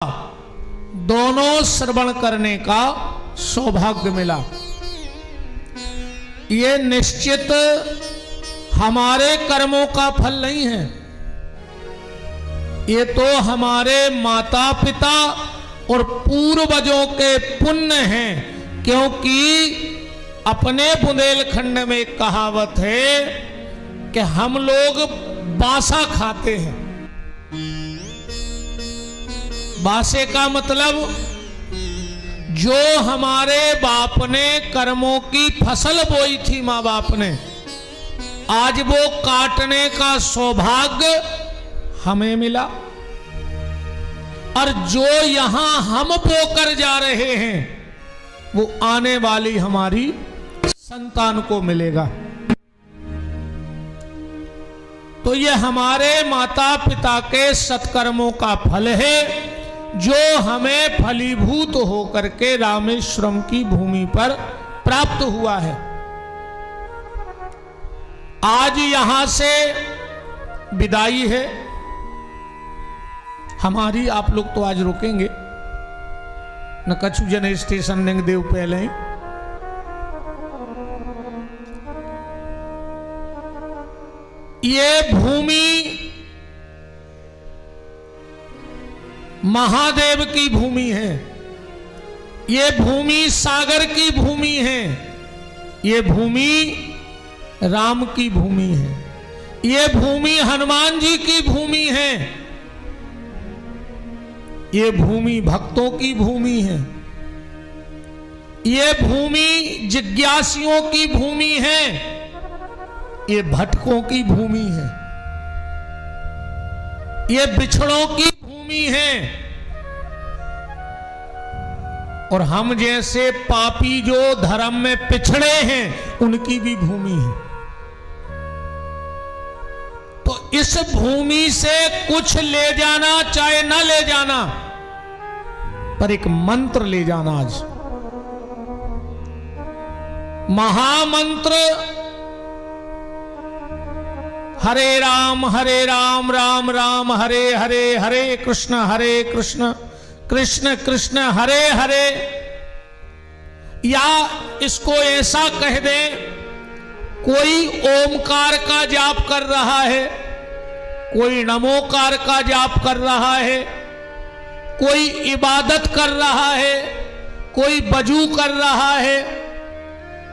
दोनों श्रवण करने का सौभाग्य मिला। ये निश्चित हमारे कर्मों का फल नहीं है, ये तो हमारे माता पिता और पूर्वजों के पुण्य हैं। क्योंकि अपने बुंदेलखंड में एक कहावत है कि हम लोग बासा खाते हैं। बासे का मतलब जो हमारे बाप ने कर्मों की फसल बोई थी, माँ बाप ने, आज वो काटने का सौभाग्य हमें मिला। और जो यहां हम बोकर जा रहे हैं वो आने वाली हमारी संतान को मिलेगा। तो ये हमारे माता पिता के सत्कर्मों का फल है जो हमें फलीभूत होकर के रामेश्वरम की भूमि पर प्राप्त हुआ है। आज यहां से विदाई है हमारी। आप लोग तो आज रुकेंगे न, कछु जन स्टेशन नेंग देव पहले। ये भूमि महादेव की भूमि है, ये भूमि सागर की भूमि है, ये भूमि राम की भूमि है, ये भूमि हनुमान जी की भूमि है, ये भूमि भक्तों की भूमि है, ये भूमि जिज्ञासियों की भूमि है, ये भटकों की भूमि है, ये बिछड़ों की भूमि है। और हम जैसे पापी जो धर्म में पिछड़े हैं उनकी भी भूमि है। तो इस भूमि से कुछ ले जाना चाहे ना ले जाना, पर एक मंत्र ले जाना। आज महामंत्र हरे राम राम राम हरे हरे, हरे कृष्ण कृष्ण कृष्ण हरे हरे। या इसको ऐसा कह दे, कोई ओमकार का जाप कर रहा है, कोई नमोकार का जाप कर रहा है, कोई इबादत कर रहा है, कोई वजू कर रहा है,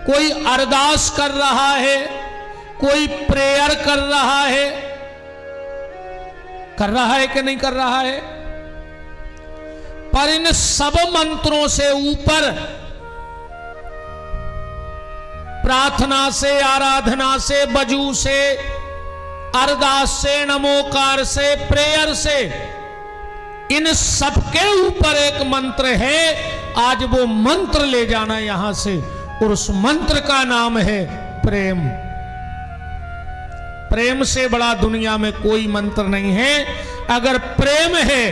कोई अरदास कर रहा है, कोई प्रेयर कर रहा है कि नहीं कर रहा है। पर इन सब मंत्रों से ऊपर प्रार्थना से, आराधना से, वजू से, अरदास से, नमोकार से, प्रेयर से, इन सबके ऊपर एक मंत्र है। आज वो मंत्र ले जाना यहां से, और उस मंत्र का नाम है प्रेम। प्रेम से बड़ा दुनिया में कोई मंत्र नहीं है। अगर प्रेम है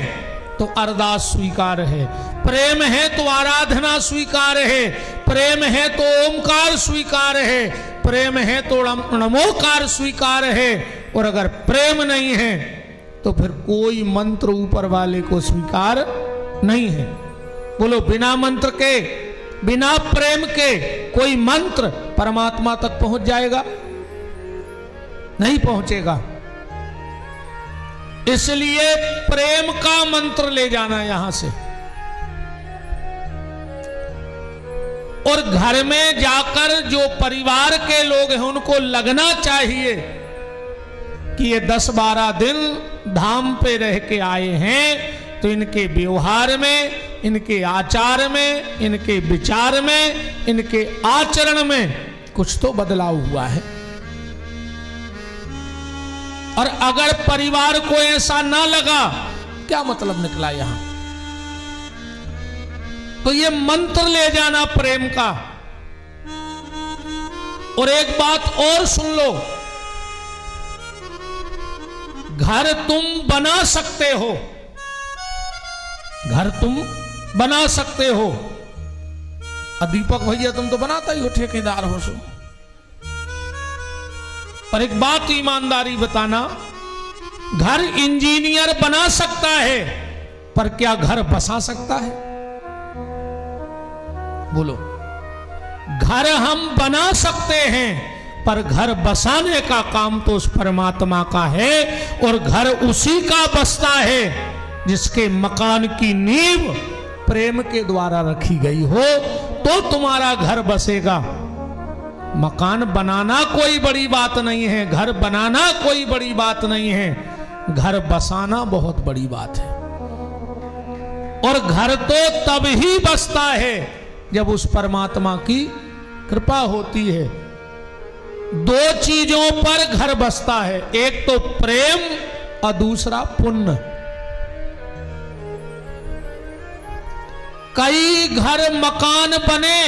तो अरदास स्वीकार है, प्रेम है तो आराधना स्वीकार है, प्रेम है तो ओमकार स्वीकार है, प्रेम है तो नमोकार स्वीकार है। और अगर प्रेम नहीं है तो फिर कोई मंत्र ऊपर वाले को स्वीकार नहीं है। बोलो, बिना मंत्र के, बिना प्रेम के कोई मंत्र परमात्मा तक पहुंच जाएगा? नहीं पहुंचेगा। इसलिए प्रेम का मंत्र ले जाना यहां से। और घर में जाकर जो परिवार के लोग हैं उनको लगना चाहिए कि ये 10-12 दिन धाम पे रह के आए हैं, तो इनके व्यवहार में, इनके आचार में, इनके विचार में, इनके आचरण में कुछ तो बदलाव हुआ है। और अगर परिवार को ऐसा ना लगा, क्या मतलब निकला यहां? तो ये मंत्र ले जाना प्रेम का। और एक बात और सुन लो, घर तुम बना सकते हो, घर तुम बना सकते हो। दीपक भैया तुम तो बनाता ही हो, ठेकेदार हो सो। पर एक बात ईमानदारी बताना, घर इंजीनियर बना सकता है पर क्या घर बसा सकता है? बोलो, घर हम बना सकते हैं, पर घर बसाने का काम तो उस परमात्मा का है, और घर उसी का बसता है जिसके मकान की नींव प्रेम के द्वारा रखी गई हो, तो तुम्हारा घर बसेगा। मकान बनाना कोई बड़ी बात नहीं है, घर बनाना कोई बड़ी बात नहीं है, घर बसाना बहुत बड़ी बात है। और घर तो तब ही बसता है जब उस परमात्मा की कृपा होती है। दो चीजों पर घर बसता है, एक तो प्रेम और दूसरा पुण्य। कई घर मकान बने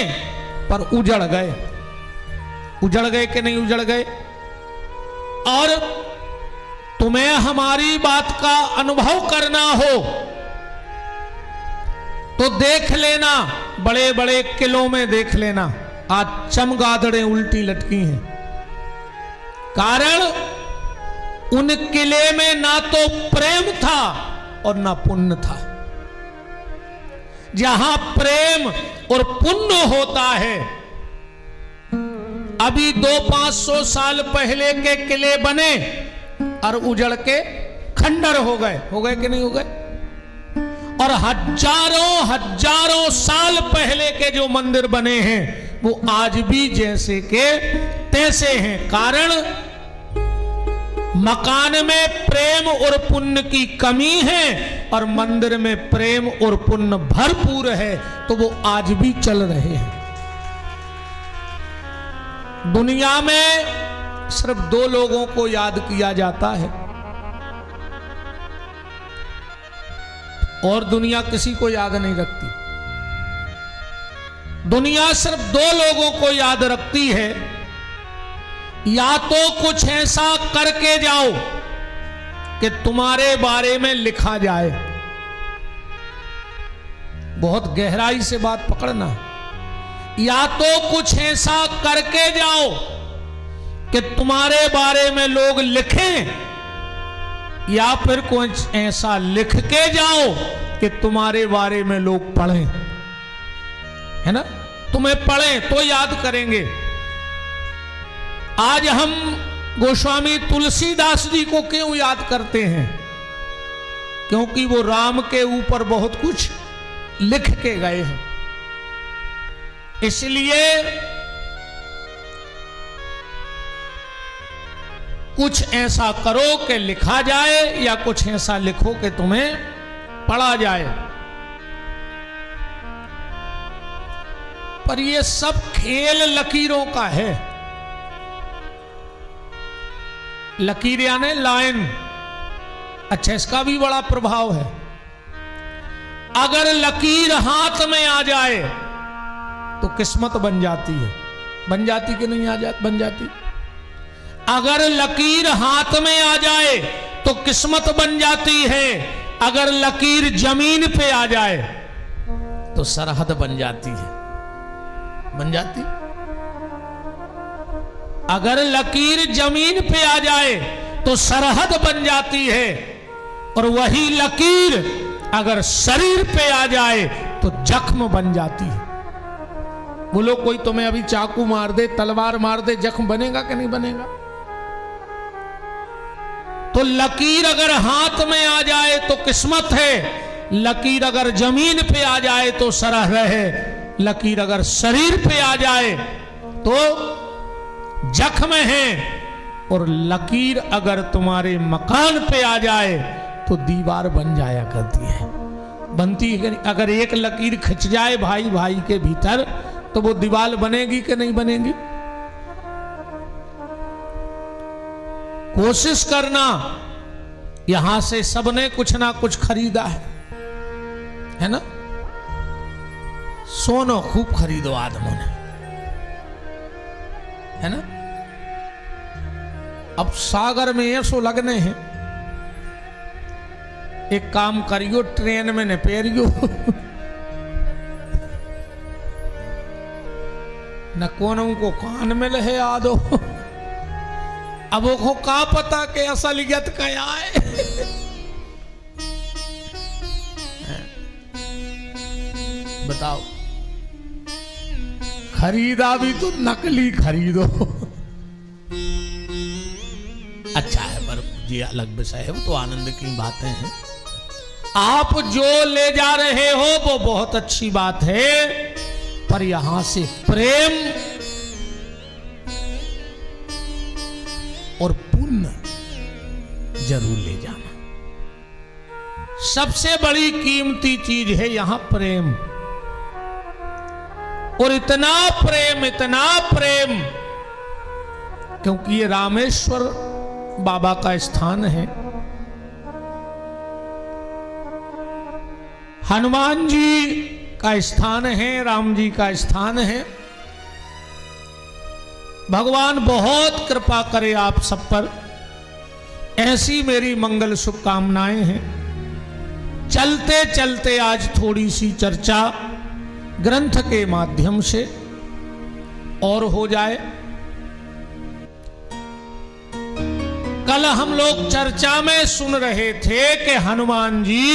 पर उजड़ गए। उजड़ गए कि नहीं उजड़ गए? और तुम्हें हमारी बात का अनुभव करना हो तो देख लेना, बड़े बड़े किलों में देख लेना, आज चमगादड़ें उल्टी लटकी हैं। कारण उन किले में ना तो प्रेम था और ना पुण्य था। जहां प्रेम और पुण्य होता है, अभी 200-500 साल पहले के किले बने और उजड़ के खंडर हो गए कि नहीं हो गए? और हजारों साल पहले के जो मंदिर बने हैं वो आज भी जैसे के तैसे हैं। कारण मकान में प्रेम और पुण्य की कमी है और मंदिर में प्रेम और पुण्य भरपूर है, तो वो आज भी चल रहे हैं। दुनिया में सिर्फ 2 लोगों को याद किया जाता है, और दुनिया किसी को याद नहीं रखती। दुनिया सिर्फ 2 लोगों को याद रखती है, या तो कुछ ऐसा करके जाओ कि तुम्हारे बारे में लिखा जाए। बहुत गहराई से बात पकड़ना। या तो कुछ ऐसा करके जाओ कि तुम्हारे बारे में लोग लिखें, या फिर कुछ ऐसा लिख के जाओ कि तुम्हारे बारे में लोग पढ़ें, है ना? तुम्हें पढ़ें तो याद करेंगे। आज हम गोस्वामी तुलसीदास जी को क्यों याद करते हैं? क्योंकि वो राम के ऊपर बहुत कुछ लिख के गए हैं। इसलिए कुछ ऐसा करो कि लिखा जाए, या कुछ ऐसा लिखो कि तुम्हें पढ़ा जाए। पर ये सब खेल लकीरों का है। लकीर यानी लाइन। अच्छा, इसका भी बड़ा प्रभाव है। अगर लकीर हाथ में आ जाए तो किस्मत बन जाती है। बन जाती कि नहीं आ जाती? बन जाती। अगर लकीर हाथ में आ जाए तो किस्मत बन जाती है। अगर लकीर जमीन पे आ जाए तो सरहद बन जाती है। बन जाती। अगर लकीर जमीन पे आ जाए तो सरहद बन जाती है, और वही लकीर अगर शरीर पे आ जाए तो जख्म बन जाती है। बोलो, कोई तुम्हें अभी चाकू मार दे, तलवार मार दे, जख्म बनेगा कि नहीं बनेगा? तो लकीर अगर हाथ में आ जाए तो किस्मत है, लकीर अगर जमीन पे आ जाए तो सरहद है, लकीर अगर शरीर पे आ जाए तो जख्म है, और लकीर अगर तुम्हारे मकान पे आ जाए तो दीवार बन जाया करती है। बनती है। अगर एक लकीर खिंच जाए भाई भाई के भीतर तो वो दीवार बनेगी कि नहीं बनेगी? कोशिश करना। यहां से सबने कुछ ना कुछ खरीदा है ना? सोनो खूब खरीदो आदमों ने, है ना? अब सागर में ऐसो लगने हैं, एक काम करियो, ट्रेन में न पेरियो न कोनों को कान में लहे आ दो। अब वो का पता कि असलियत क्या है। बताओ, खरीदा भी तो नकली खरीदो। अच्छा है, पर ये अलग विषय है, वो तो आनंद की बातें हैं। आप जो ले जा रहे हो वो बहुत अच्छी बात है, पर यहां से प्रेम और पुण्य जरूर ले जाना। सबसे बड़ी कीमती चीज है यहां प्रेम, और इतना प्रेम, क्योंकि ये रामेश्वर बाबा का स्थान है। हनुमान जी का स्थान है, राम जी का स्थान है। भगवान बहुत कृपा करे आप सब पर, ऐसी मेरी मंगल शुभकामनाएं हैं। चलते चलते आज थोड़ी सी चर्चा ग्रंथ के माध्यम से और हो जाए। कल हम लोग चर्चा में सुन रहे थे कि हनुमान जी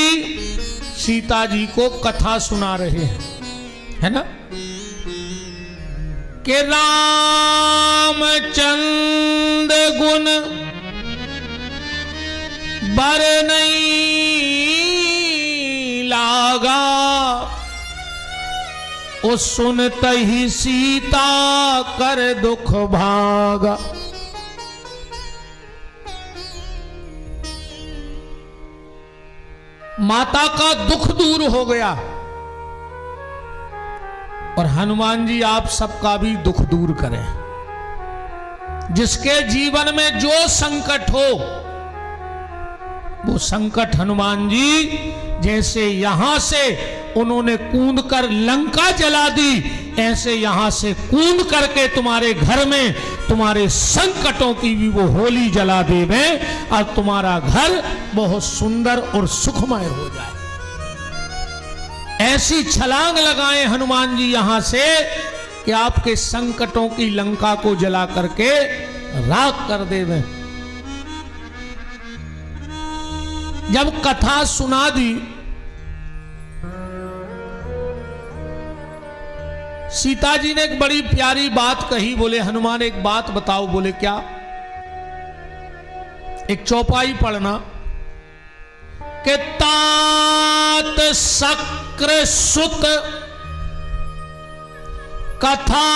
सीता जी को कथा सुना रहे हैं, है ना, कि रामचंद्र गुण बर नहीं लागा, ओ सुनत ही सीता कर दुख भागा। माता का दुख दूर हो गया, और हनुमान जी आप सबका भी दुख दूर करें। जिसके जीवन में जो संकट हो, वो संकट हनुमान जी जैसे यहां से उन्होंने कूद कर लंका जला दी, ऐसे यहां से कूद करके तुम्हारे घर में तुम्हारे संकटों की भी वो होली जला देवे, और तुम्हारा घर बहुत सुंदर और सुखमय हो जाए। ऐसी छलांग लगाएं हनुमान जी यहां से कि आपके संकटों की लंका को जला करके राख कर देवे। जब कथा सुना दी, सीता जी ने एक बड़ी प्यारी बात कही। बोले हनुमान एक बात बताओ। बोले क्या? एक चौपाई पढ़ना कि तात शक्र सुत कथा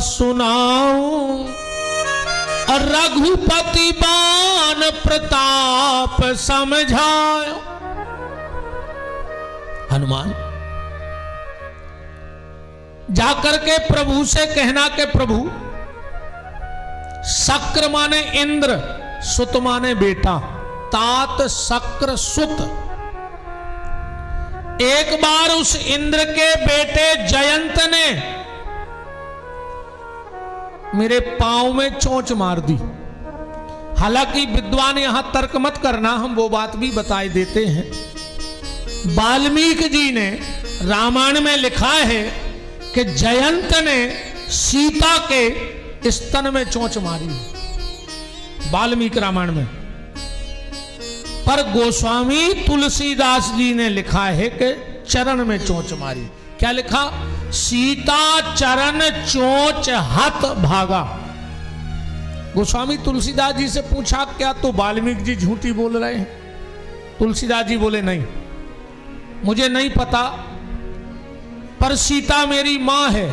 सुनाऊं, और रघुपति बान प्रताप समझायो। हनुमान जाकर के प्रभु से कहना कि प्रभु, शक्र माने इंद्र, सुत माने बेटा, तात शक्र सुत। एक बार उस इंद्र के बेटे जयंत ने मेरे पांव में चोंच मार दी। हालांकि विद्वान यहां तर्क मत करना, हम वो बात भी बताए देते हैं। वाल्मीकि जी ने रामायण में लिखा है कि जयंत ने सीता के स्तन में चोंच मारी, वाल्मीकि रामायण में। पर गोस्वामी तुलसीदास जी ने लिखा है कि चरण में चोंच मारी। क्या लिखा? सीता चरण चोंच हत भागा। गोस्वामी तुलसीदास जी से पूछा क्या तो वाल्मीकि जी झूठी बोल रहे हैं? तुलसीदास जी बोले नहीं, मुझे नहीं पता, पर सीता मेरी मां है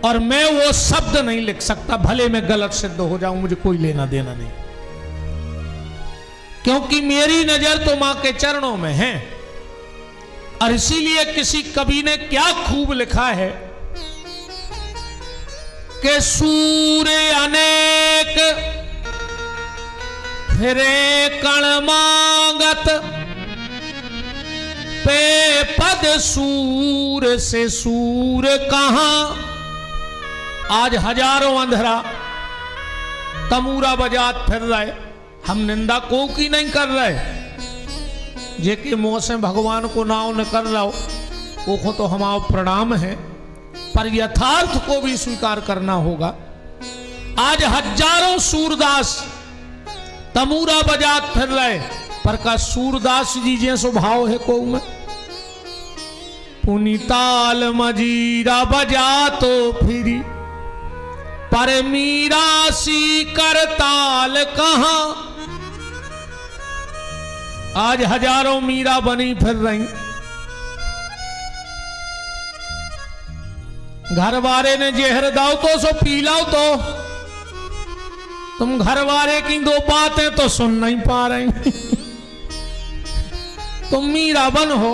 और मैं वो शब्द नहीं लिख सकता, भले मैं गलत सिद्ध हो जाऊं, मुझे कोई लेना देना नहीं, क्योंकि मेरी नजर तो मां के चरणों में है। और इसीलिए किसी कवि ने क्या खूब लिखा है कि सूर्य अनेक फिरे कण मांगत, पे पद सूर से सूर कहां। आज हजारों अंधरा तमूरा बजात फिर रहे, हम निंदा को की नहीं कर रहे, जेके मुंह से भगवान को नाव न कर रहा हो वो तो हमारा प्रणाम है, पर यथार्थ को भी स्वीकार करना होगा। आज हजारों सूरदास तमूरा बजात फिर रहे, पर का सूरदास जी जैसो भाव है को में पुनीताल मजीरा बजा तो फिरी पर मीरा सी करताल कहां। आज हजारों मीरा बनी फिर रही, घर वाले ने जहर दाओ तो सो पी लाओ तो तुम घर वाले की दो बातें तो सुन नहीं पा रही। तुम मीरा बन हो,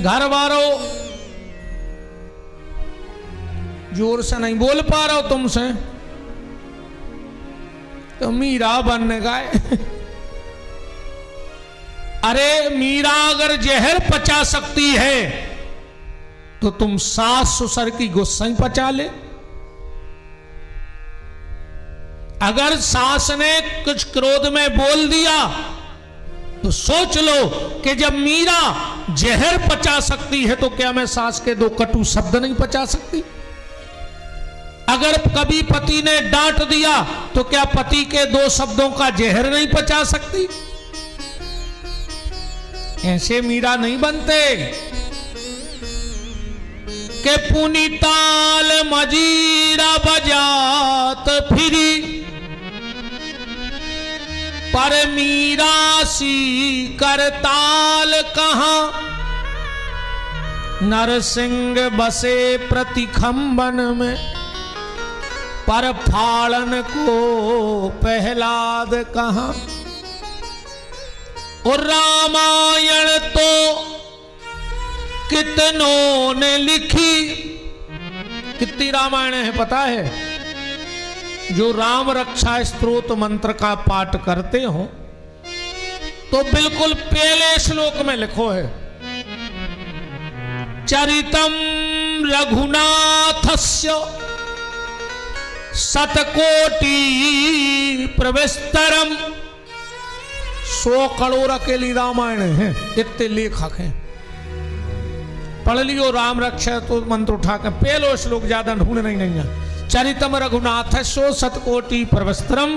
घर वालों जोर से नहीं बोल पा रहा हो तुमसे तो मीरा बनने गए। अरे मीरा अगर जहर पचा सकती है तो तुम सास ससुर की गुस्सा ही पचा ले। अगर सास ने कुछ क्रोध में बोल दिया तो सोच लो कि जब मीरा जहर पचा सकती है तो क्या मैं सास के दो कटु शब्द नहीं पचा सकती। अगर कभी पति ने डांट दिया तो क्या पति के दो शब्दों का जहर नहीं पचा सकती। ऐसे मीरा नहीं बनते के पुनीताल मजीरा बजात फिरी पर मीरा सी करताल कहां। नरसिंह बसे प्रतिखंबन में पर फाड़न को पहलाद कहां। और रामायण तो कितनों ने लिखी, कितनी रामायण है पता है। जो राम रक्षा स्तोत्र मंत्र का पाठ करते हो तो बिल्कुल पहले श्लोक में लिखो है चरितम रघुनाथस्य शतकोटि प्रविस्तरम। 100 करोड़ अकेली रामायण है, इतने लेखक हैं। पढ़ लियो राम रक्षा तो मंत्र उठा कर पहलो श्लोक, ज्यादा ढूंढना ही नहीं है। चरितम रघुनाथस्यो शतकोटि प्रवस्त्रम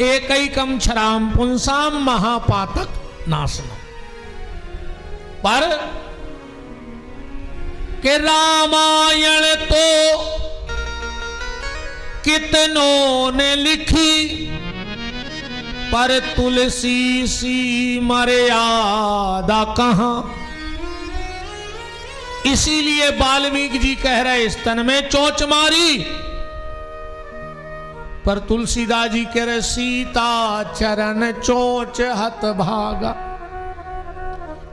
एकैकम क्षराम पुंसाम महापातक नाशनम। पर के रामायण तो कितनों ने लिखी पर तुलसी सी मर्यादा कहां। इसीलिए वाल्मीकि जी कह रहे स्तन में चोंच मारी, पर तुलसीदास जी कह रहे सीता चरण चोंच हत भागा।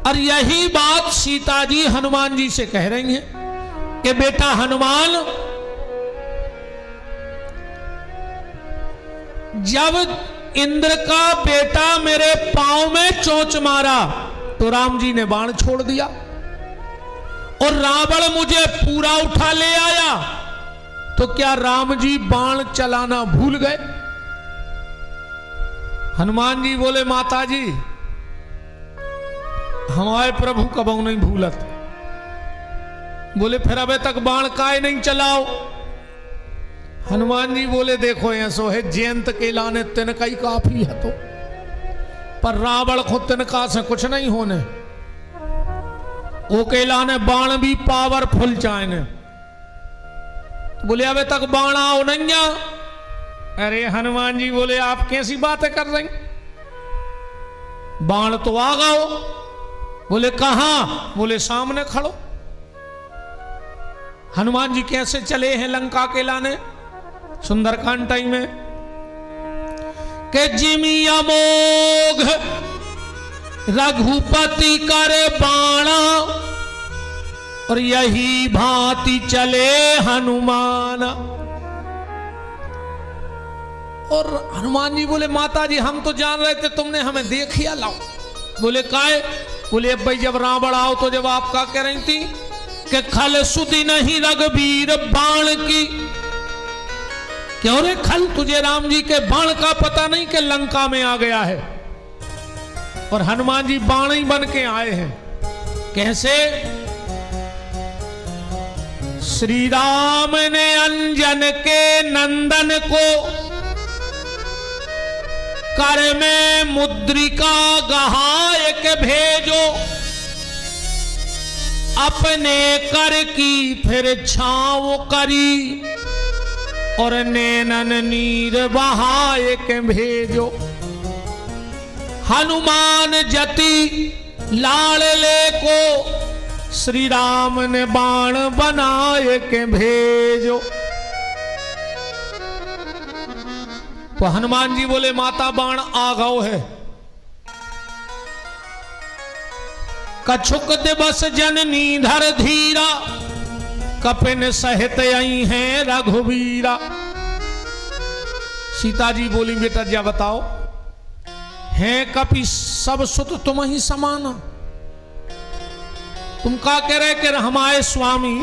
और यही बात सीता जी हनुमान जी से कह रही हैं कि बेटा हनुमान, जब इंद्र का बेटा मेरे पांव में चोंच मारा तो राम जी ने बाण छोड़ दिया और रावण मुझे पूरा उठा ले आया, तो क्या राम जी बाण चलाना भूल गए। हनुमान जी बोले माता जी हमारे प्रभु कबहू नहीं भूलत। बोले फिर अबे तक बाण काय नहीं चलाओ। हनुमान जी बोले देखो ऐसो है जयंत के लाने तिनका ही काफी है तो, पर रावण को तिनका से कुछ नहीं होने। वो के लाने बाण भी पावरफुल चाहे। बोले अबे तक बाण आओ नहीं आ। अरे हनुमान जी बोले आप कैसी बातें कर रही, बाण तो आ गओ। बोले कहां? बोले सामने खड़ो। हनुमान जी कैसे चले हैं लंका के लाने सुंदरकांड टाइम में के जिमी अमोघ रघुपति कर बाणा और यही भांति चले हनुमान। और हनुमान जी बोले माता जी हम तो जान रहे थे तुमने हमें देख ही लाओ। बोले काय? बोले अब भाई जब रावण आओ तो जब आप क्या कह रही थी कि खल सुधि नहीं रघुवीर बाण की। क्यों रे खल, तुझे राम जी के बाण का पता नहीं कि लंका में आ गया है। और हनुमान जी बाण ही बन के आए हैं। कैसे? श्री राम ने अंजन के नंदन को कर में मुद्रिका गहायक भेजो, अपने कर की फिर छाँव करी, और नैनन नीर बहायक भेजो। हनुमान जति लाड़ले को, श्री राम ने बाण बनाए के भेजो। तो हनुमान जी बोले माता बाण आ गओ है। कछुक दिवस जननी धर धीरा, कपिन सहित आई हैं रघुवीरा। सीता जी बोली बेटा जा बताओ, हैं कपि सब सुत तुम ही समाना। तुम का कह रहे कि हमारे स्वामी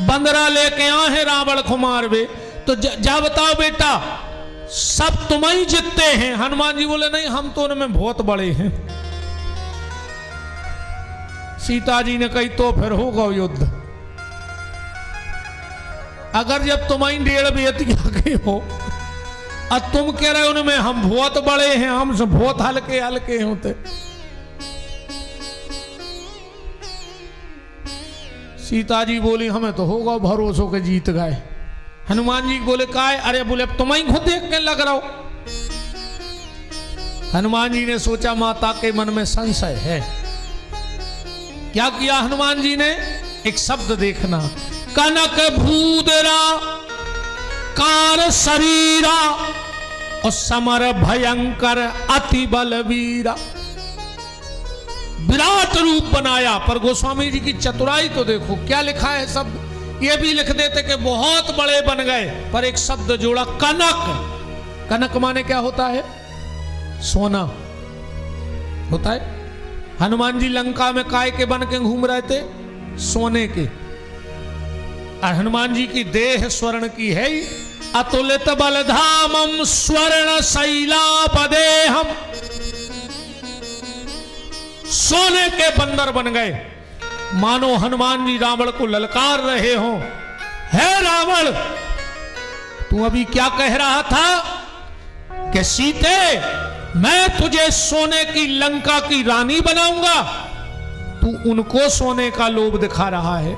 बंदरा लेके आए हैं रावण को मारवे, तो जा बताओ बेटा सब तुम ही जितते हैं। हनुमान जी बोले नहीं हम तो उनमें बहुत बड़े हैं। सीता जी ने कही तो फिर होगा युद्ध। अगर जब तुम ही 1.5 बेटी आगे हो और तुम कह रहे उनमें हम बहुत बड़े हैं, हम बहुत हल्के हल्के होते। सीता जी बोली हमें तो होगा भरोसों के जीत गए। हनुमान जी बोले काय? अरे बोले अब तुम ही खुद देख के लग रहा हो। हनुमान जी ने सोचा माता के मन में संशय है। क्या किया हनुमान जी ने? एक शब्द देखना, कनक भूदरा कार शरीरा, और समर भयंकर अति बलवीरा। विराट रूप बनाया। पर गोस्वामी जी की चतुराई तो देखो क्या लिखा है शब्द। ये भी लिख देते कि बहुत बड़े बन गए, पर एक शब्द जोड़ा कनक। कनक माने क्या होता है? सोना होता है। हनुमान जी लंका में काय के बन के घूम रहे थे? सोने के। और हनुमान जी की देह स्वर्ण की है। अतुलित बलधामम स्वर्ण शैलापदेहम। सोने के बंदर बन गए। मानो हनुमान जी रावण को ललकार रहे हो, है रावण तू अभी क्या कह रहा था कि सीते मैं तुझे सोने की लंका की रानी बनाऊंगा, तू उनको सोने का लोभ दिखा रहा है।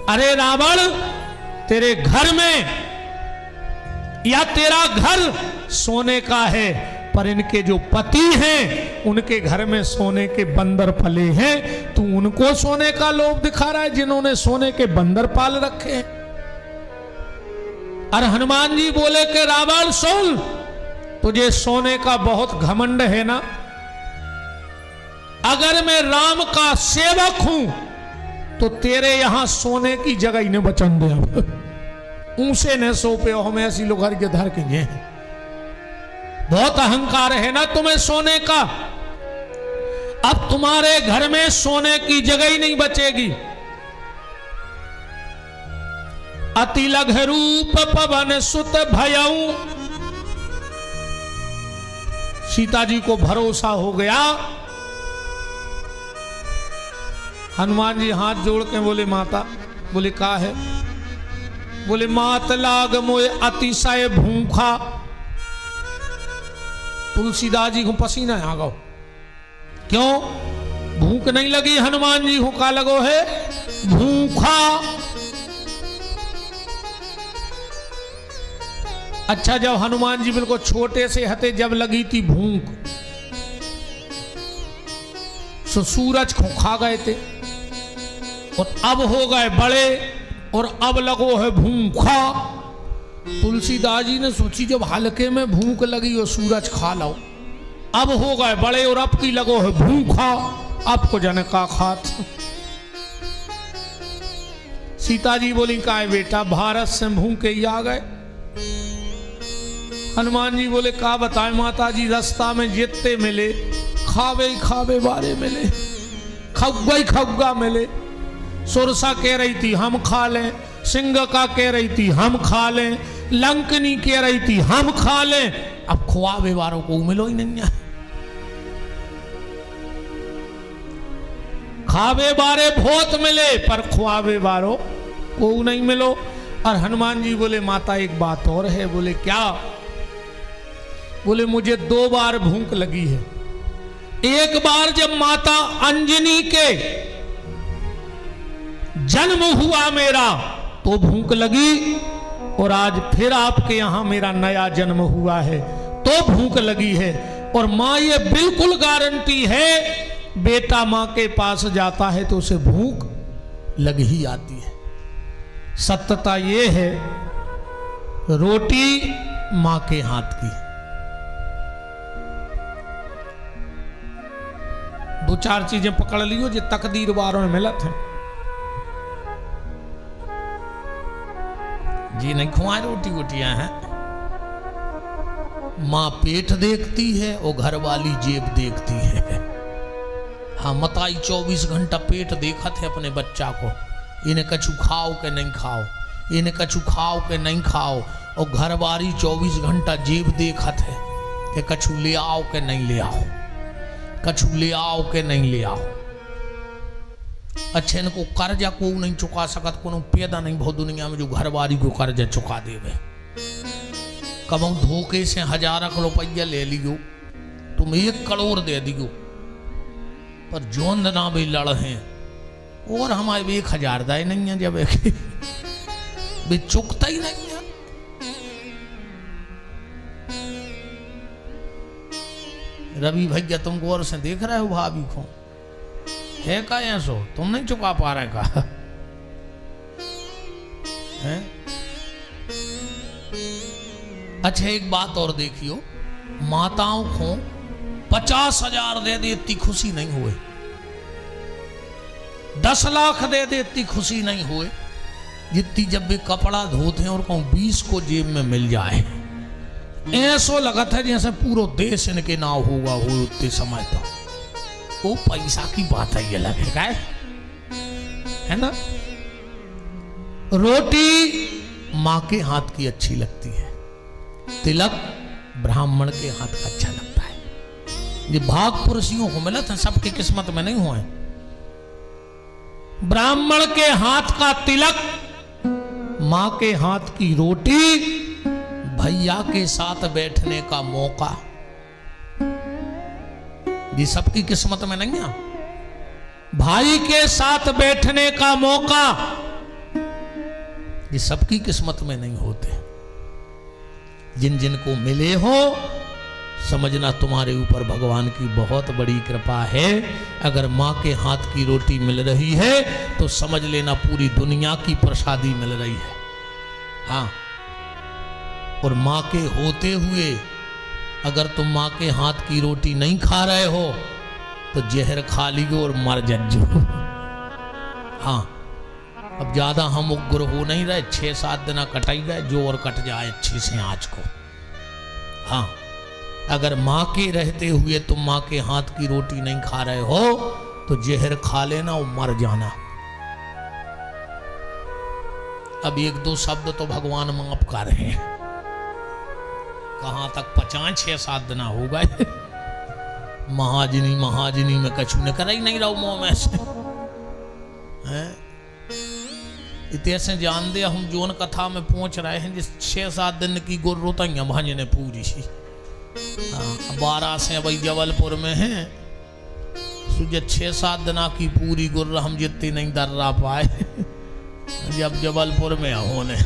अरे रावण तेरे घर में या तेरा घर सोने का है, पर इनके जो पति हैं उनके घर में सोने के बंदर पले हैं। तू उनको सोने का लोभ दिखा रहा है जिन्होंने सोने के बंदर पाल रखे हैं। और हनुमान जी बोले कि रावण सुन, तुझे सोने का बहुत घमंड है ना। अगर मैं राम का सेवक हूं तो तेरे यहां सोने की जगह ही ने बचन दे। ऊंसे ने सोपे हमें ऐसी लोग हर के धर के गए। बहुत अहंकार है ना तुम्हें सोने का। अब तुम्हारे घर में सोने की जगह ही नहीं बचेगी। अति लघु रूप पवन सुत भयऊ। सीता जी को भरोसा हो गया। हनुमान जी हाथ जोड़ के बोले माता, बोले का है? बोले मात लाग मोए अतिशय भूखा। तुलसीदास जी को पसीना आ गो। क्यों भूख नहीं लगी? हनुमान जी को का लगो है? भूखा। अच्छा जब हनुमान जी बिल्कुल छोटे से हते जब लगी थी भूख, तो सूरज को खा गए थे और अब हो गए बड़े और अब लगो है भूखा। तुलसीदास जी ने सोची जब हल्के में भूख लगी और सूरज खा लो, अब हो गए बड़े और अब की लगो है भूखा, अब को जाने का खात। सीता जी बोली का है बेटा भारत से भूखे ही आ गए। हनुमान जी बोले का बताए माता जी, रास्ता में जितने मिले खावे ही खावे बारे मिले, खग्गा ही खग्गा मिले। सुरसा कह रही थी हम खा लें, सिंह का कह रही थी हम खा लें, लंकनी कह रही थी हम खा लें। अब खुआवे वालों को मिलो ही नहीं है। खावे बारे बहुत मिले पर खुआवे वालों को नहीं मिलो। और हनुमान जी बोले माता एक बात और है। बोले क्या? बोले मुझे 2 बार भूख लगी है। एक बार जब माता अंजनी के जन्म हुआ मेरा तो भूख लगी, और आज फिर आपके यहां मेरा नया जन्म हुआ है तो भूख लगी है। और मां ये बिल्कुल गारंटी है, बेटा मां के पास जाता है तो उसे भूख लग ही आती है। सत्यता ये है, रोटी मां के हाथ की। 2-4 चीजें पकड़ लियो जो तकदीर वारों में मिलत है जी। नहीं खुआ रोटी वोटियां हैं। मां पेट देखती है और घर वाली जेब देखती है। हाँ, मताई 24 घंटा पेट देखत है अपने बच्चा को, इन्हें कछु खाओ के नहीं खाओ, इन्हें कछु खाओ के नहीं खाओ। और घर वाली 24 घंटा जेब देखत है कि कछु ले आओ के नहीं ले आओ, कछु ले आओ के नहीं ले आओ। अच्छे इनको कर्जा को नहीं चुका सकत, को पैदा नहीं बहुत दुनिया में जो घर वाली को कर्जा चुका देवे। कब धोखे से 1000 रुपया ले लियो, तुम 1 करोड़ दे दियो, पर जोन ना भी लड़ हैं और हमारे 1000 दाए नहीं है, जब भी चुकता ही नहीं है। रवि भैया तुम गौर से देख रहे हो भाभी को, है का ऐसो तुम नहीं चुका पा रहे का है? अच्छा एक बात और देखियो, माताओं को 50,000 दे दे इतनी खुशी नहीं हुए, 10 लाख दे दे इतनी खुशी नहीं हुए जितनी जब भी कपड़ा धोते हैं और कहूं 20 को जेब में मिल जाए। ऐसो लगत है जैसे पूरा देश इनके नाव होगा हो उतने समय तो। वो पैसा की बात है, ये लगेगा है ना। रोटी मां के हाथ की अच्छी लगती है, तिलक ब्राह्मण के हाथ का अच्छा लगता है। ये भाग पुरुषियों को मिलत है, सबकी किस्मत में नहीं हुए। ब्राह्मण के हाथ का तिलक, मां के हाथ की रोटी, भैया के साथ बैठने का मौका, ये सबकी किस्मत में नहीं है। भाई के साथ बैठने का मौका, ये सबकी किस्मत में नहीं होते। जिन जिन को मिले हो समझना तुम्हारे ऊपर भगवान की बहुत बड़ी कृपा है। अगर मां के हाथ की रोटी मिल रही है तो समझ लेना पूरी दुनिया की प्रसादी मिल रही है। हाँ, और मां के होते हुए अगर तुम मां के हाथ की रोटी नहीं खा रहे हो तो जहर खा लियो और मर जज्जो। हाँ, अब ज्यादा हम उग्र हो नहीं रहे, 6-7 दिन कटाई गए, जो और कट जाए अच्छे से आज को। हाँ, अगर मां के रहते हुए तुम मां के हाथ की रोटी नहीं खा रहे हो तो जहर खा लेना और मर जाना। अब 1-2 शब्द तो भगवान माफ कर रहे हैं, कहां तक 5-6-7 दिन हो गए। महाजनी महाजनी में कछु न कर ही नहीं रहो मुंह में से इतने से जान दे। हम जोन कथा में पहुंच रहे हैं जिस 6-7 दिन की गुर रोतैया भांजे ने पूरी सी। 12 से भाई जबलपुर में है, सुझे 6-7 दिन की पूरी गुर हम जितनी नहीं दर्रा पाए जब जबलपुर में होने।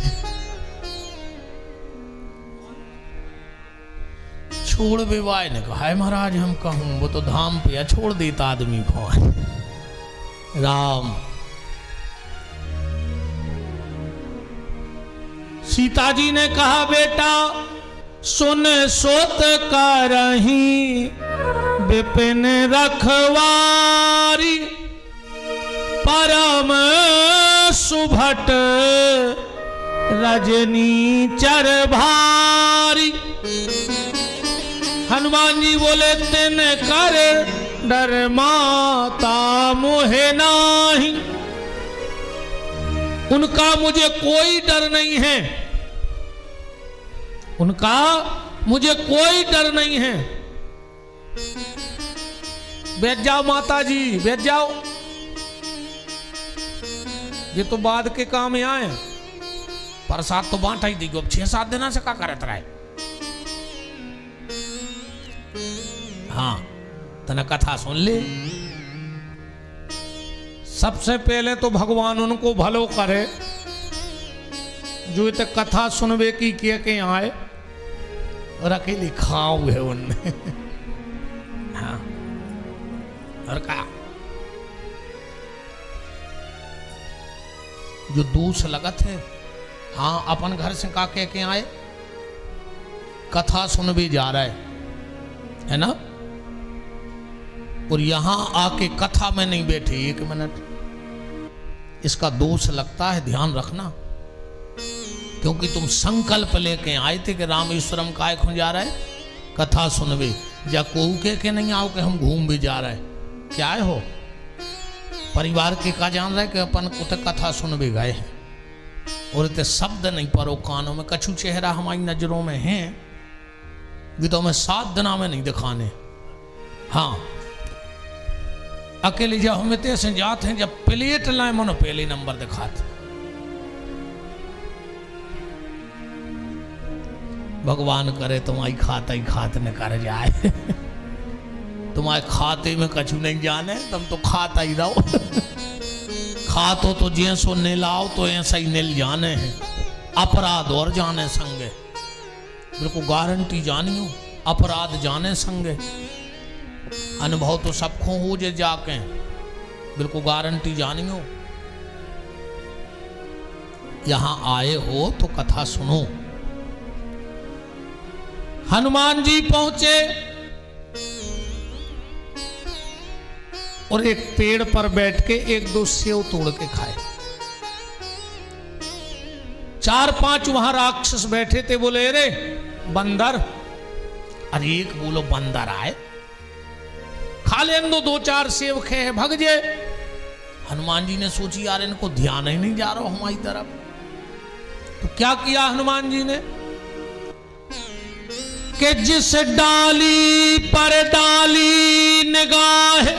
छोड़ विवाह ने कहा है महाराज, हम कहूं वो तो धाम पे छोड़ देता आदमी को। राम सीता जी ने कहा बेटा सुन सोत करही विपिन रखवारी, परम सुभट रजनी चर भारी। हनुमान जी बोले तिन कर डर माता मोहे नाही, उनका मुझे कोई डर नहीं है, उनका मुझे कोई डर नहीं है। बैठ जाओ माता जी, बैठ जाओ, ये तो बाद के काम में आए, प्रसाद तो बांटा ही देगी। अब 6-7 दिन से क्या करते रहे। हाँ तना कथा सुन ले। सबसे पहले तो भगवान उनको भलो करे जो इत कथा सुनवे की के आए और अकेली खाओ है उनने। हाँ और का जो दूस लगत है, हाँ अपन घर से का के आए कथा सुन भी जा रहा है ना, और यहां आके कथा में नहीं बैठे 1 मिनट, इसका दोष लगता है, ध्यान रखना। क्योंकि तुम संकल्प लेके आए थे कि रामेश्वरम काय खो जा रहा है कथा सुनवे, या कोऊ के नहीं आओ कि हम घूम भी जा रहे हैं, क्या है हो परिवार के का जान रहे कि अपन को कथा सुनवे गए हैं, और इतने शब्द नहीं परो कानों में, कछु चेहरा हमारी नजरों में हैं भी तो हमें 7 दिना में नहीं दिखाने। हाँ अकेले जब हम इतने से जाते हैं, जब प्लेट लाए मनो पहले नंबर दिखाते, भगवान करे तुम्हारी खाता ही खात न कर जाए। तुम्हारे खाते में कछु नहीं जाने, तुम तो खाता ही रहो। खातो तो जैसो नीलाओ तो ऐसा ही नील जाने हैं, अपराध और जाने संगे, बिल्कुल गारंटी जानियो, अपराध जाने संगे। अनुभव तो सबको हो जे जाके, बिल्कुल गारंटी जानियो। यहां आए हो तो कथा सुनो। हनुमान जी पहुंचे और एक पेड़ पर बैठ के 1-2 सेव तोड़ के खाए। 4-5 वहां राक्षस बैठे थे, बोले अरे बंदर, अरे एक बोलो बंदर आए खा ले 2-4 सेव खे भग जे। हनुमान जी ने सोची यार इनको ध्यान ही नहीं जा रहा हमारी तरफ, तो क्या किया हनुमान जी ने कि जिस डाली पर डाली निगाह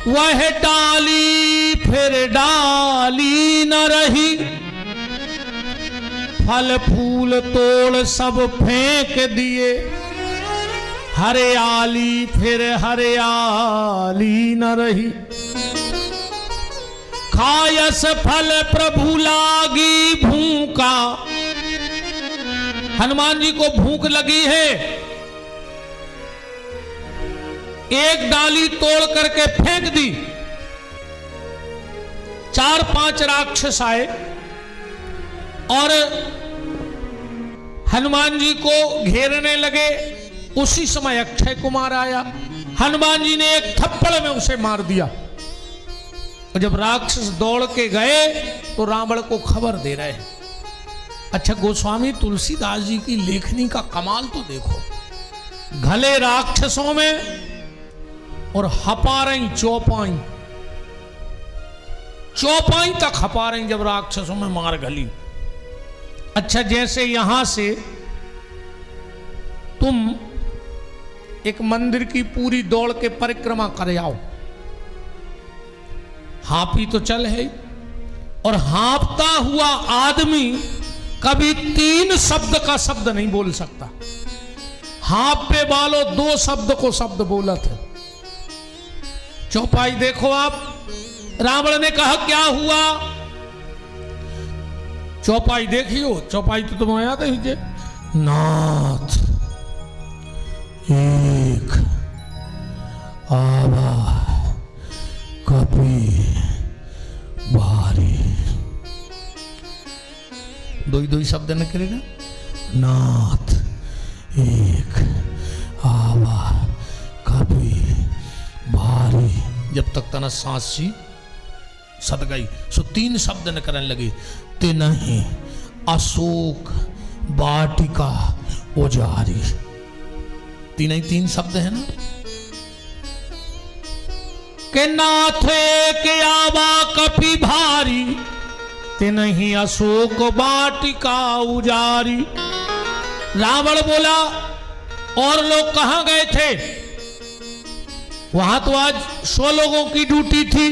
वह डाली फिर डाली न रही, फल फूल तोड़ सब फेंक दिए, हरियाली फिर हरियाली न रही। खायस फल प्रभु लागी भूखा, हनुमान जी को भूख लगी है, एक डाली तोड़ करके फेंक दी। 4-5 राक्षस आए और हनुमान जी को घेरने लगे। उसी समय अक्षय कुमार आया, हनुमान जी ने एक थप्पड़ में उसे मार दिया। और जब राक्षस दौड़ के गए तो रावण को खबर दे रहे हैं। अच्छा, गोस्वामी तुलसीदास जी की लेखनी का कमाल तो देखो, घले राक्षसों में और हपा रही चौपाई तक हपा रही जब राक्षसों में मार घली। अच्छा, जैसे यहां से तुम एक मंदिर की पूरी दौड़ के परिक्रमा कर आओ, हापी तो चल है, और हाँपता हुआ आदमी कभी 3 शब्द का शब्द नहीं बोल सकता। हाँपे वालों 2 शब्द को शब्द बोला था। चौपाई देखो आप, रावण ने कहा क्या हुआ, चौपाई देखियो, चौपाई तो तुम्हें याद है, नाथ एक आवा कपी भारी, 2 शब्द निकले ना, नाथ एक आवा कपी भारी। जब तक तना सांस सी सद गई सो 3 शब्द निकलने लगे, ते नहीं अशोक वाटिका उजारी। 3 शब्द है ना, के नाथ के आवा कपि भारी, ते नहीं अशोक वाटिका उजारी। रावण बोला और लोग कहां गए थे, वहां तो आज 100 लोगों की ड्यूटी थी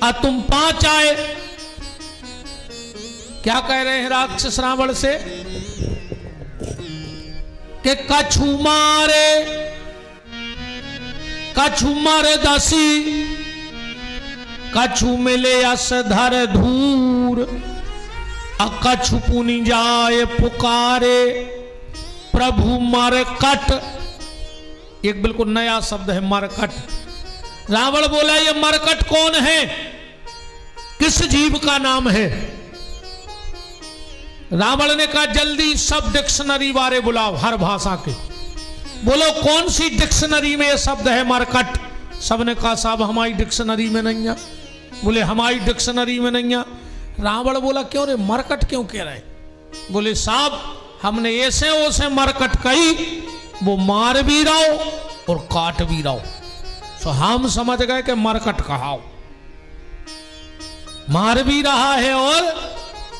और तुम 5 आए। क्या कह रहे हैं राक्षस रावण से, के कछु मारे दसी, कछु मिले अस धर धूर, कछु पुनि जाए पुकारे प्रभु मरकट। एक बिल्कुल नया शब्द है मरकट। रावण बोला ये मरकट कौन है, किस जीव का नाम है? रावण ने कहा जल्दी सब डिक्शनरी वाले बुलाओ, हर भाषा के। बोलो कौन सी डिक्शनरी में ये शब्द है मरकट? सबने कहा साहब हमारी डिक्शनरी में नहीं है। बोले हमारी डिक्शनरी में नहीं है। रावण बोला क्यों रे, मरकट क्यों कह रहे? बोले साहब हमने ऐसे ओसे मरकट कही, वो मार भी रहो और काट भी रहो, तो हम समझ गए कि मरकट कहाओ। मार भी रहा है और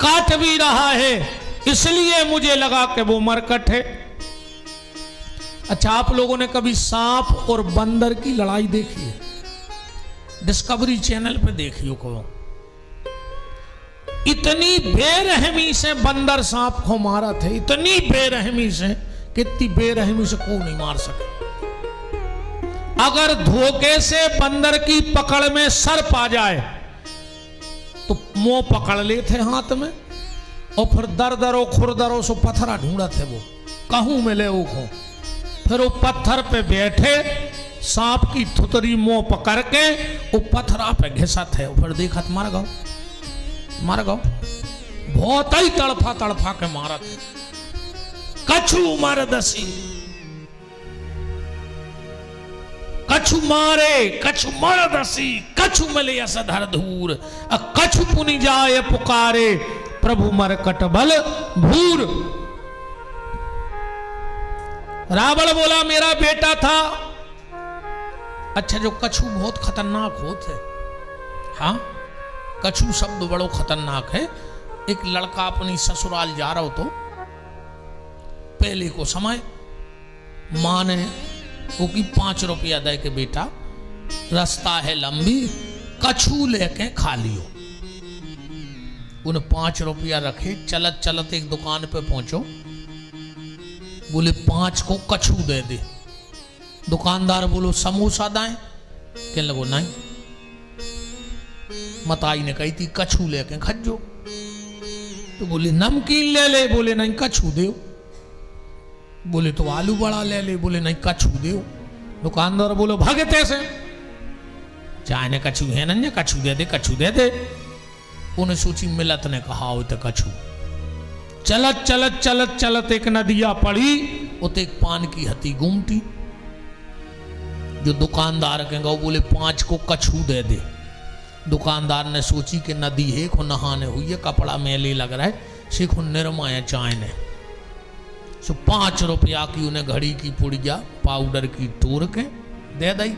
काट भी रहा है, इसलिए मुझे लगा कि वो मरकट है। अच्छा, आप लोगों ने कभी सांप और बंदर की लड़ाई देखी है? डिस्कवरी चैनल पे देखियो कहो। इतनी बेरहमी से बंदर सांप को मारा थे, इतनी बेरहमी से, कितनी बेरहमी से कोई नहीं मार सके। अगर धोखे से बंदर की पकड़ में सर्प आ जाए तो मुंह पकड़ लेते हाथ में और फिर दर दरो खुरदरो सो पत्थरा ढूंढा थे, वो कहूं मिले वो को। फिर वो पत्थर पे बैठे, सांप की थुतरी मुंह पकड़ के वो पत्थरा पे घिसा थे, फिर देखा तो मार गो। बहुत ही तड़फा के मारा थे। कछु मार दसी, कछु मार दसी, कछु मिले अस धर धूर, कछु पुनि जाए पुकारे प्रभु मरकट बल भूर। रावण बोला मेरा बेटा था। अच्छा, जो कछु बहुत खतरनाक होते, हाँ कछु शब्द बड़ो खतरनाक है। एक लड़का अपनी ससुराल जा रहा हो तो पहले को समय मां ने वो की 5 रुपया दे के बेटा रास्ता है लंबी, कछु लेके खा लियो। उन्हें 5 रुपया रखे, चलत चलत एक दुकान पे पहुंचो, बोले 5 को कछु दे दे। दुकानदार बोलो समोसा दाएं, कहने लगो नहीं। मताई ने कही थी कछु लेके खज्जो, तो बोले नमकीन ले ले, बोले नहीं कछु दे। बोले तो आलू बड़ा ले ले, बोले नहीं कछु दे। दुकानदार बोलो भागते से, चाहे ने कछु है ना, कछु दे दे, कछु दे दे। उन्हें सोची मिलत ने कहा हो तो कछु। चलत चलत चलत चलत एक नदिया पड़ी, उते एक पान की हती घूमती। जो दुकानदार के गौ बोले 5 को कछु दे दे। दुकानदार ने सोची कि नदी है को नहाने हुई है, कपड़ा मैले लग रहा है, सीखो निरमाया चाय ने। सो 5 रुपया की उन्हें घड़ी की पुड़िया पाउडर की तोड़ के दे दई।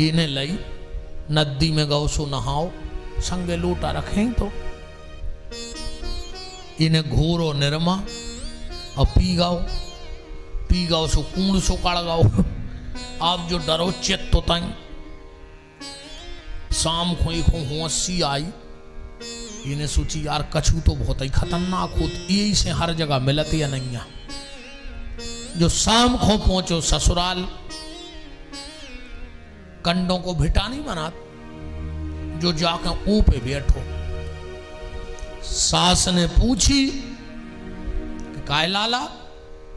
इन्हें लई नदी में गौ सो नहाओ, संगे लोटा रखें तो इन्हें घोरो निरमा और पी गाओ सो कूड़ सो काड़ गाओ। आप जो डरो चेत तो ताई शाम को एक होशी आई। इन्हें सोची यार कछु तो बहुत ही खतरनाक होती, यही से हर जगह मिलती या नहीं। जो शाम को पहुंचो ससुराल, कंडों को भिटा नहीं बना, जो जाकर ऊ पे बैठो। सास ने पूछी कि काय लाला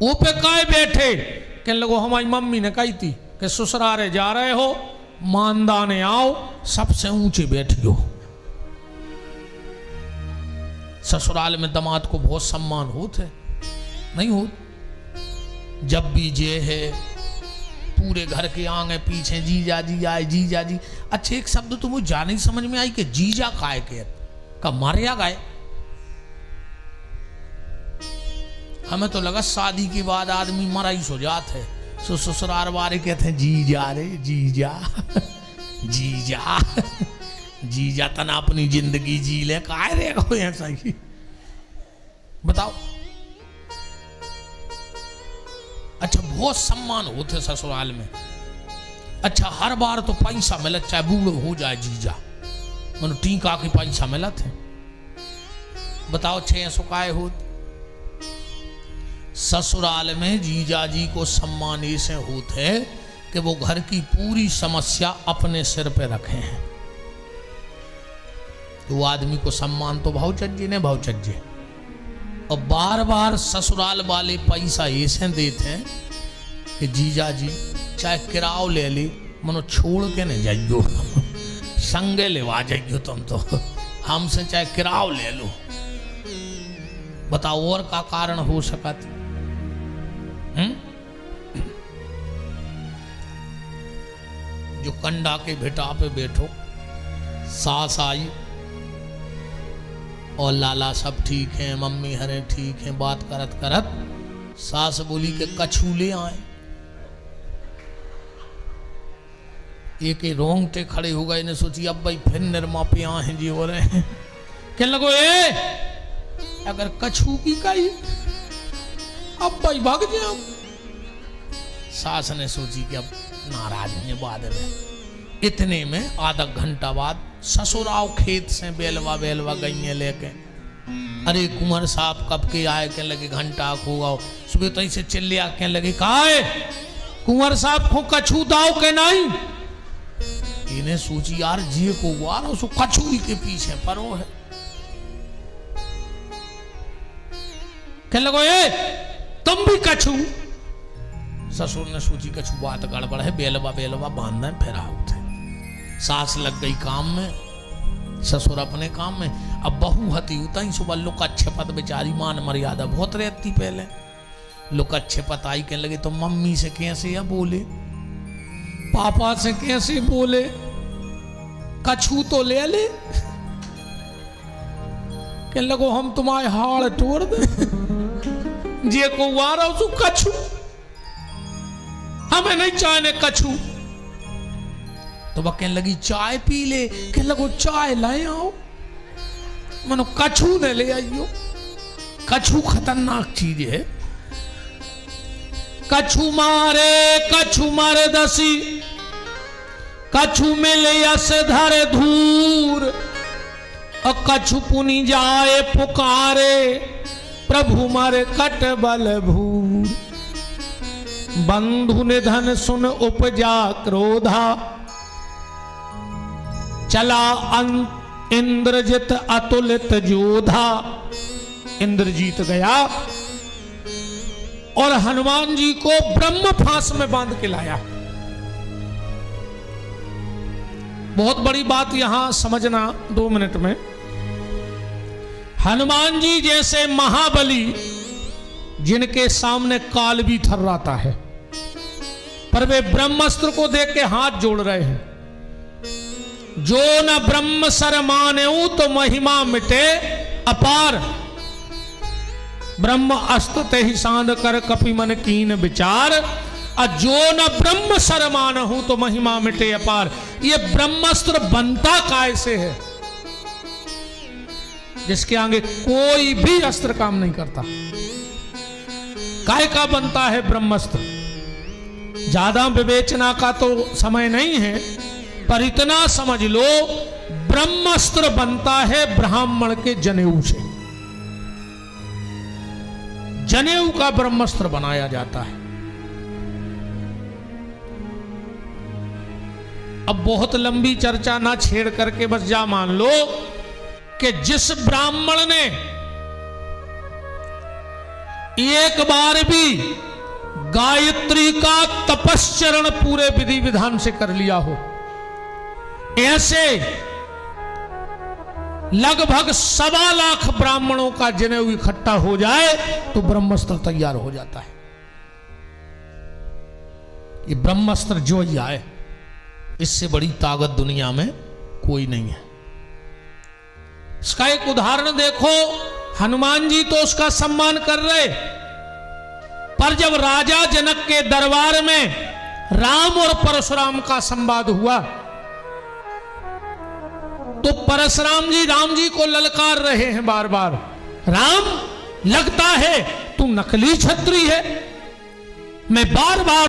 ऊ पे काय बैठे? कहने लगो हमारी मम्मी ने कही थी कि ससुरारे जा रहे हो, मानदाने आओ, सबसे ऊंचे बैठियो। ससुराल में दामाद को बहुत सम्मान होते नहीं हो। जब भी जे है पूरे घर के आगे पीछे जीजा जी आए, जीजा जी। अच्छा, एक शब्द तो मुझे जा नहीं समझ में आई कि जीजा काय के का मारिया गाय। हमें तो लगा शादी के बाद आदमी मरा ही सो जात है, सो ससुराल वाले कहते हैं जीजा रे जीजा जीजा जीजा तना अपनी जिंदगी जी ले, काय रे को ऐसा ही बताओ। अच्छा, बहुत सम्मान होते ससुराल में। अच्छा, हर बार तो पैसा मिलत, चाहे बूढ़ो हो जाए जीजा, मन टीका के पैसा मिलत है। बताओ 600 काय हो। ससुराल में जीजा जी को सम्मान ऐसे होते हैं कि वो घर की पूरी समस्या अपने सिर पे रखे हैं। तो वो आदमी को सम्मान तो भावचज्जी ने भावचज्जी, और बार बार ससुराल वाले पैसा ऐसे देते हैं कि जीजा जी चाहे किराओ ले ली, मनो छोड़ के नहीं जाइयो, संगे लेवा जाइयो तुम तो, हमसे चाहे किराओ ले लो। बताओ और का कारण हो सका थी? जो कंडा के भेटा पे बैठो, सास आई और लाला सब ठीक है, मम्मी हरे ठीक है, बात करत करत सास बोली के कछू ले आए। एक रोंगटे खड़े हो गए ने सोची अब भाई फिर निरमा पे आए जी हो रहे हैं। कहने लगो ए अगर कछू की कही अब भाई भाग जाओ। सास ने सोची कि अब नाराज हैं बाद में। इतने में आधा घंटा बाद ससुराल खेत से बेलवा बेलवा गई लेके, अरे कुंवर साहब कब के आए? कहने लगे घंटा होगा। सुबह तो ऐसे चिल्लिया कहने लगे कहा है कुंवर साहब को कछू दाओ के नहीं? इन्हें सोची यार जी को वार उसको कछू के पीछे परो है। कहने लगो ए तुम भी कछू। ससुर ने सोची कछू बात गड़बड़ है, बेलवा बेलवा बांधना फिर आउट है। सास लग गई काम में, ससुर अपने काम में। अब बहू हती उता ही सुबह लोग अच्छे पत बेचारी, मान मर्यादा बहुत रहती पहले। लोग अच्छे पत आई कहने लगे तो मम्मी से कैसे या बोले, पापा से कैसे बोले, कछू तो ले ले। कहने लगो हम तुम्हारे हाड़ तोड़ दे जे को वारा उसको कछू, हमें नहीं चाहने कछू। तो वह कहने लगी चाय पी ले। कहने लगो चाय लाए आओ, मनो कछू ने ले आइयो। कछू खतरनाक चीज है। कछू मारे दसी, कछू में ले यस धर धूर, और कछू पुनि जाए पुकारे, प्रभु मर कट बल भूर। बंधु निधन सुन उपजा क्रोधा, चला इंद्रजित अतुलित जोधा। इंद्र जीत गया और हनुमान जी को ब्रह्म फांस में बांध के लाया। बहुत बड़ी बात यहां समझना 2 मिनट में। हनुमान जी जैसे महाबली जिनके सामने काल भी थर्राता है, पर वे ब्रह्मास्त्र को देख के हाथ जोड़ रहे हैं। जो न ब्रह्म सर मानेऊ तो महिमा मिटे अपार, ब्रह्म अस्त्र ते ही सांध कर कपि मन कीन विचार। और जो न ब्रह्म सर मानहु तो महिमा मिटे अपार। ये ब्रह्मास्त्र बनता कैसे है जिसके आगे कोई भी अस्त्र काम नहीं करता? काय का बनता है ब्रह्मास्त्र? ज्यादा विवेचना का तो समय नहीं है, पर इतना समझ लो ब्रह्मास्त्र बनता है ब्राह्मण के जनेऊ से। जनेऊ का ब्रह्मास्त्र बनाया जाता है। अब बहुत लंबी चर्चा ना छेड़ करके बस जा मान लो कि जिस ब्राह्मण ने एक बार भी गायत्री का तपश्चरण पूरे विधि विधान से कर लिया हो, ऐसे लगभग 1.25 लाख ब्राह्मणों का जनेऊ इकट्ठा हो जाए तो ब्रह्मास्त्र तैयार हो जाता है। ये ब्रह्मास्त्र जो ही आए, इससे बड़ी ताकत दुनिया में कोई नहीं है। इसका एक उदाहरण देखो, हनुमान जी तो उसका सम्मान कर रहे, पर जब राजा जनक के दरबार में राम और परशुराम का संवाद हुआ तो परशुराम जी राम जी को ललकार रहे हैं बार बार, राम लगता है तू नकली क्षत्रिय है। मैं बार बार